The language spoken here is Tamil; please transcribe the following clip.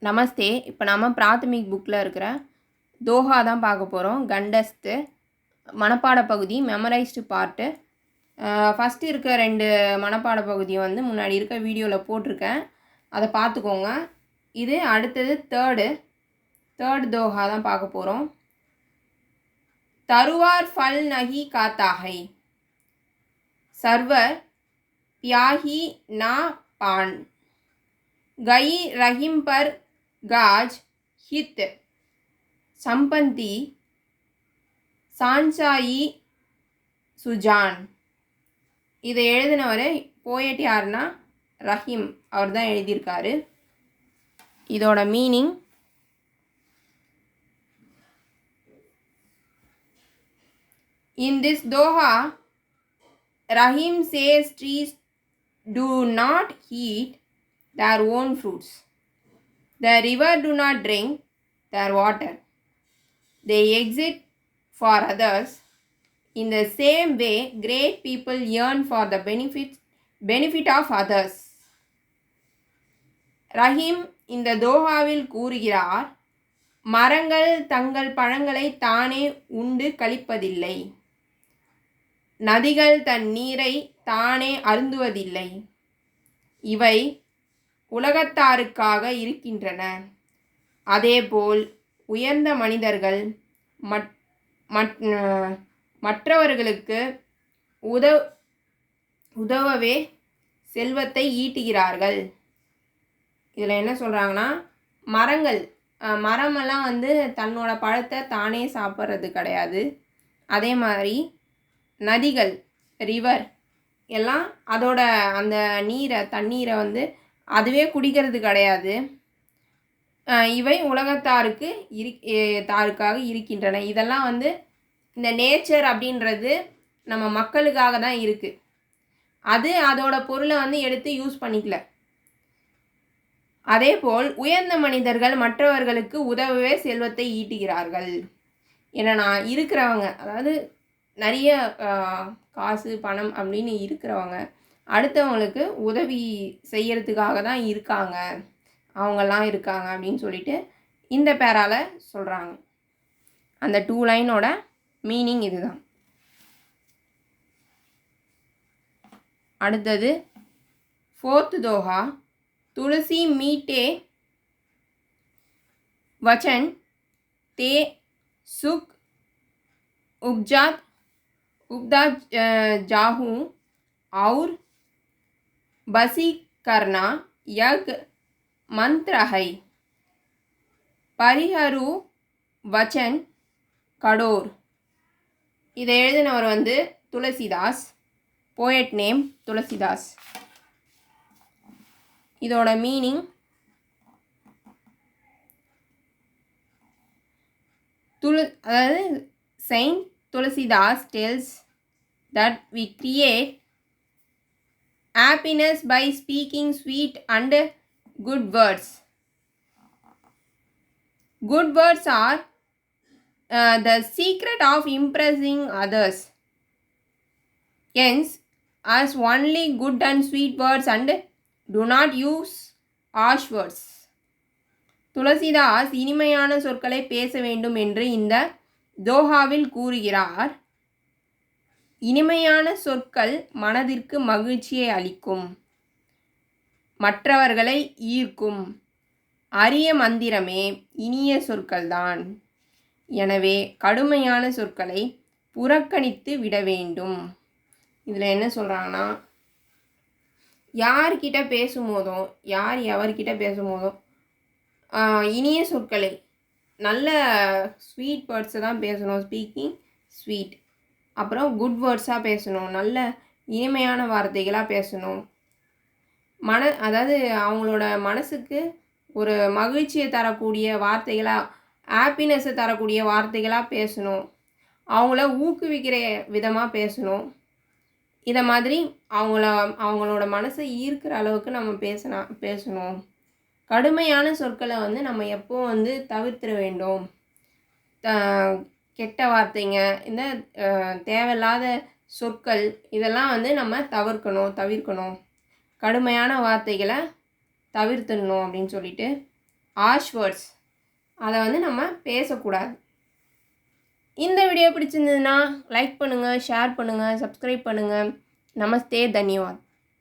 நமஸ்தே. இப்போ நம்ம பிராத்தமிக் புக்கில் இருக்கிற தோஹா தான் பார்க்க போகிறோம். கண்டஸ்து மனப்பாட பகுதி, மெமரைஸ்டு பார்ட்டு. ஃபஸ்ட்டு இருக்க 2 மனப்பாட பகுதியை வந்து முன்னாடி இருக்க வீடியோவில் போட்டிருக்கேன், அதை பார்த்துக்கோங்க. இது அடுத்தது தேர்டு தோஹா தான் பார்க்க போகிறோம். தருவார் ஃபல் நஹி காத்தாஹை, சர்வர் பியாஹி நா பான், गई रहीम पर गाज हित संपत्ति சான்சாயி சுஜான். இதை எழுதினவர் போயட் யாருன்னா ரஹீம், அவர் தான் எழுதியிருக்காரு. இதோட meaning, in this doha Rahim says trees do not eat their own fruits, the river do not drink their water, they exist for others. In the same way great people yearn for the benefit of others. Rahim இந்த தோஹாவில் கூறுகிறார், மரங்கள் தங்கள் பழங்களை தானே உண்டு கழிப்பதில்லை, நதிகள் தன் நீரை தானே அருந்துவதில்லை, இவை உலகத்தாருக்காக இருக்கின்றன. அதேபோல் உயர்ந்த மனிதர்கள் மற்றவர்களுக்கு உதவவே செல்வத்தை ஈட்டுகிறார்கள். இதில் என்ன சொல்கிறாங்கன்னா, மரமெல்லாம் வந்து தன்னோட பழத்தை தானே சாப்பிட்றது கிடையாது. அதே மாதிரி நதிகள், ரிவர் எல்லாம் அதோட அந்த தண்ணீரை வந்து அதுவே குடிக்கிறது கிடையாது. இவை தாருக்காக இருக்கின்றன. இதெல்லாம் வந்து இந்த நேச்சர் அப்படின்றது நம்ம மக்களுக்காக தான் இருக்குது. அதோட பொருளை வந்து எடுத்து யூஸ் பண்ணிக்கல. அதேபோல் உயர்ந்த மனிதர்கள் மற்றவர்களுக்கு உதவவே செல்வத்தை ஈட்டுகிறார்கள். என்னன்னா, இருக்கிறவங்க, அதாவது நிறைய காசு பணம் அப்படின்னு இருக்கிறவங்க அடுத்தவங்களுக்கு உதவி செய்யறதுக்காக தான் அவங்கெல்லாம் இருக்காங்க அப்படின்னு சொல்லிட்டு இந்த பேரால சொல்கிறாங்க. அந்த 2 லைனோட மீனிங் இதுதான். அடுத்தது 4th தோஹா. துளசி மீட்டே वचन ते सुख उगदा जाहूं और बसी करना यज्ञ मंत्र है, परिहरू वचन கடோர். இதை எழுதினவர் வந்து துளசிதாஸ், போயட் நேம் துளசிதாஸ். இதோட மீனிங், அதாவது Saint Tulsidas tells that we create happiness by speaking sweet and good words. Good words are the secret of impressing others. Hence, as only good and sweet words and do not use harsh words. Tulsidas இனிமையான சொற்களை பேச வேண்டும் என்று இந்த தோஹாவில் கூறுகிறார். இனிமையான சொற்கள் மனதிற்கு மகிழ்ச்சியை அளிக்கும், மற்றவர்களை ஈர்க்கும். அரிய மந்திரமே இனிய சொற்கள்தான். எனவே கடுமையான சொற்களை புறக்கணித்து விட வேண்டும். இதில் என்ன சொல்கிறாங்கன்னா, யார்கிட்ட பேசும்போதும் எவர்கிட்ட பேசும்போதும் இனிய சொற்களை, நல்ல ஸ்வீட் வேர்ட்ஸை தான் பேசணும், ஸ்பீக்கிங் ஸ்வீட். அப்புறம் குட் வேர்ட்ஸாக பேசணும், நல்ல இனிமையான வார்த்தைகளாக பேசணும். அதாவது அவங்களோட மனசுக்கு ஒரு மகிழ்ச்சியை தரக்கூடிய வார்த்தைகளாக, ஹாப்பினஸை தரக்கூடிய வார்த்தைகளாக பேசணும். அவங்கள ஊக்குவிக்கிற விதமாக பேசணும். இதை மாதிரி அவங்களோட மனசை ஈர்க்கிற அளவுக்கு நம்ம பேசணும். கடுமையான சொற்களை வந்து நம்ம எப்போவும் வந்து தவிர்த்திட வேண்டும். கெட்ட வார்த்தைங்க, இந்த தேவையில்லாத சொற்கள், இதெல்லாம் வந்து நம்ம தவிர்க்கணும். கடுமையான வார்த்தைகளை தவிர்த்துடணும் அப்படின்னு சொல்லிட்டு harsh words. அதை வந்து நம்ம பேசக்கூடாது. இந்த வீடியோ பிடிச்சிருந்ததுன்னா லைக் பண்ணுங்கள், ஷேர் பண்ணுங்கள், சப்ஸ்கிரைப் பண்ணுங்கள். நமஸ்தே, தன்யவாத்.